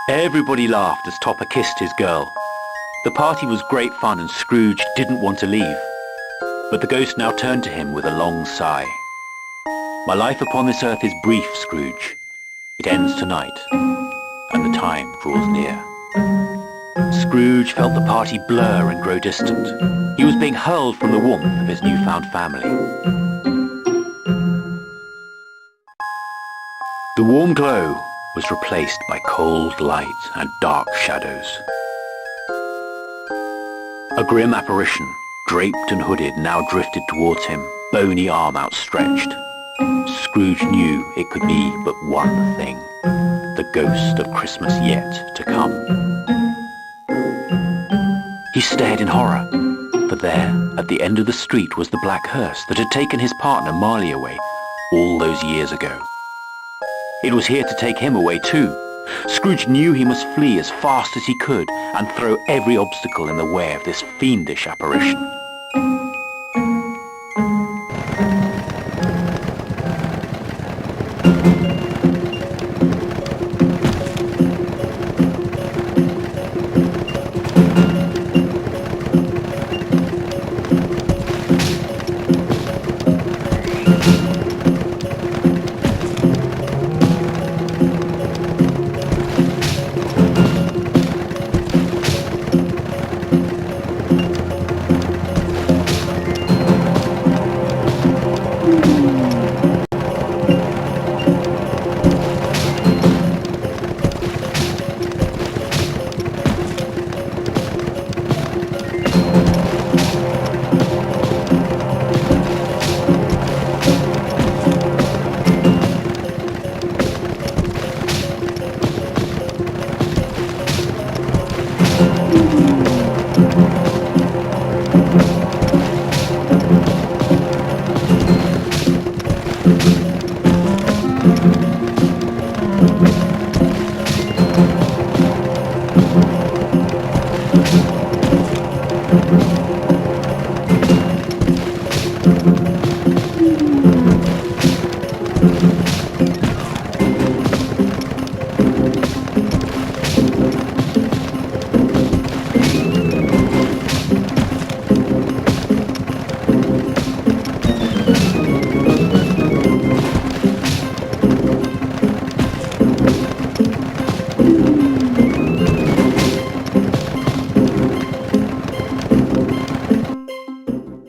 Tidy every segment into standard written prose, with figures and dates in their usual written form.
Everybody laughed as Topper kissed his girl. The party was great fun and Scrooge didn't want to leave. But the ghost now turned to him with a long sigh. "My life upon this earth is brief, Scrooge. It ends tonight, and the time draws near." Scrooge felt the party blur and grow distant. He was being hurled from the warmth of his newfound family. The warm glow was replaced by cold light and dark shadows. A grim apparition, draped and hooded, now drifted towards him, bony arm outstretched. Scrooge knew it could be but one thing: the ghost of Christmas yet to come. He stared in horror, for there, at the end of the street, was the black hearse that had taken his partner Marley away all those years ago. It was here to take him away too. Scrooge knew he must flee as fast as he could and throw every obstacle in the way of this fiendish apparition.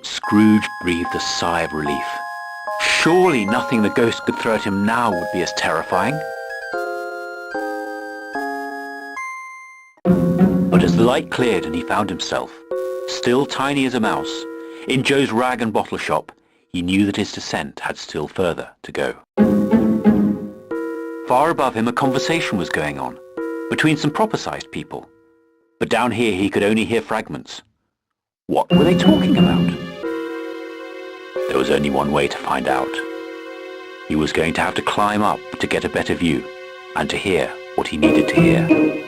Scrooge breathed a sigh of relief. Surely nothing the ghost could throw at him now would be as terrifying. But as the light cleared and he found himself, still tiny as a mouse, in Joe's rag and bottle shop, he knew that his descent had still further to go. Far above him a conversation was going on, between some proper-sized people. But down here he could only hear fragments. What were they talking about? There was only one way to find out. He was going to have to climb up to get a better view, and to hear what he needed to hear.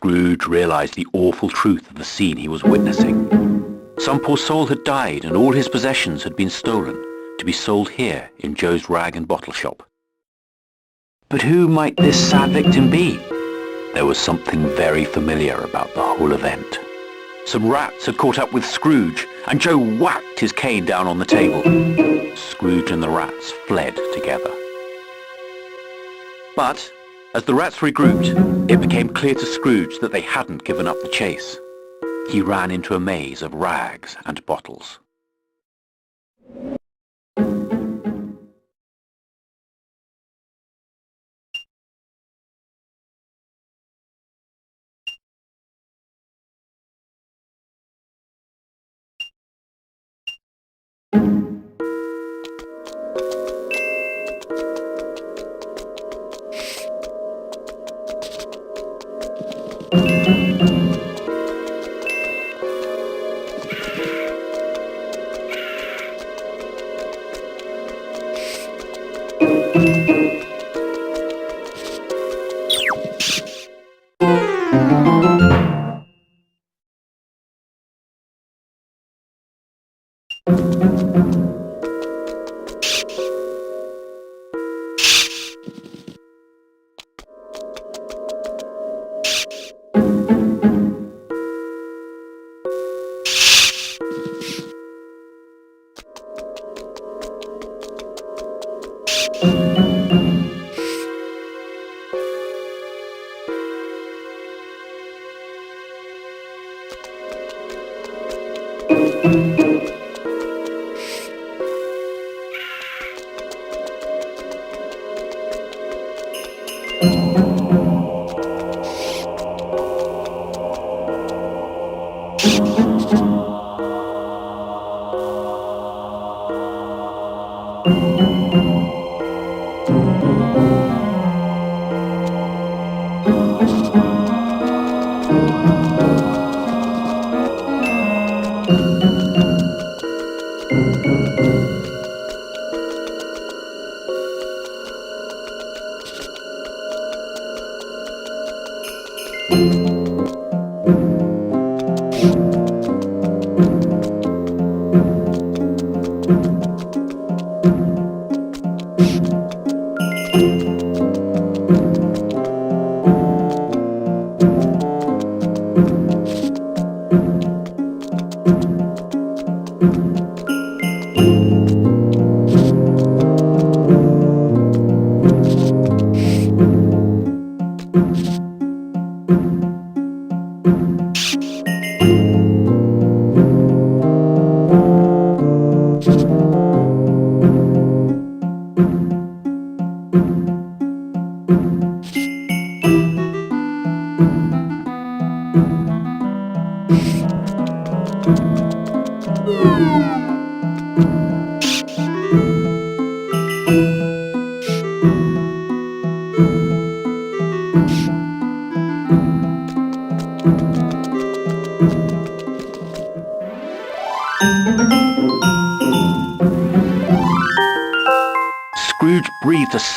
Scrooge realized the awful truth of the scene he was witnessing. Some poor soul had died and all his possessions had been stolen to be sold here in Joe's rag and bottle shop. But who might this sad victim be? There was something very familiar about the whole event. Some rats had caught up with Scrooge, and Joe whacked his cane down on the table. Scrooge and the rats fled together. But as the rats regrouped, it became clear to Scrooge that they hadn't given up the chase. He ran into a maze of rags and bottles.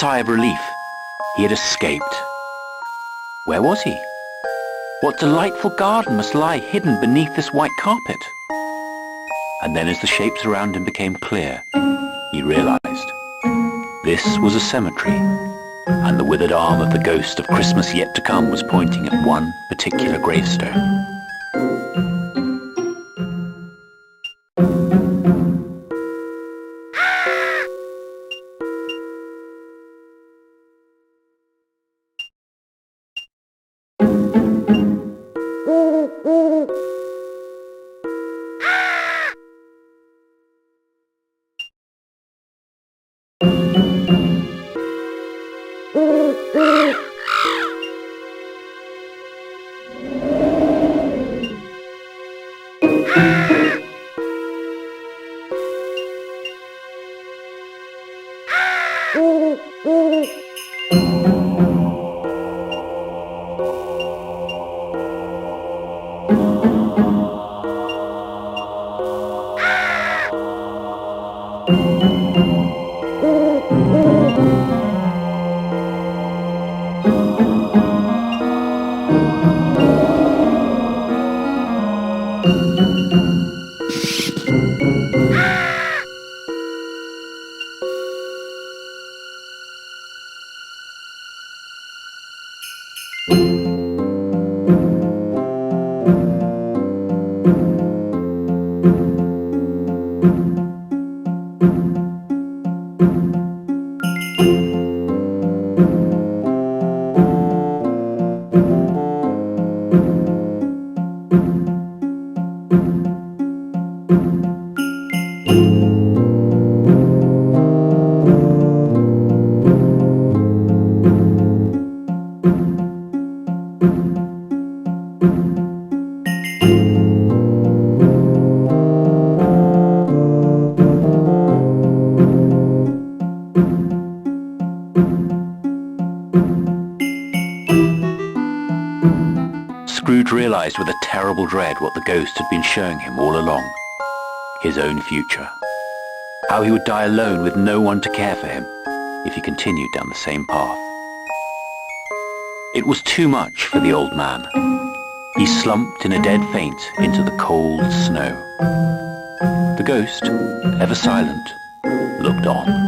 sigh of relief. He had escaped. Where was he? What delightful garden must lie hidden beneath this white carpet? And then as the shapes around him became clear, he realized this was a cemetery, and the withered arm of the ghost of Christmas yet to come was pointing at one particular gravestone. Scrooge realized with a terrible dread what the ghost had been showing him all along. His own future. How he would die alone with no one to care for him if he continued down the same path. It was too much for the old man. He slumped in a dead faint into the cold snow. The ghost, ever silent, looked on.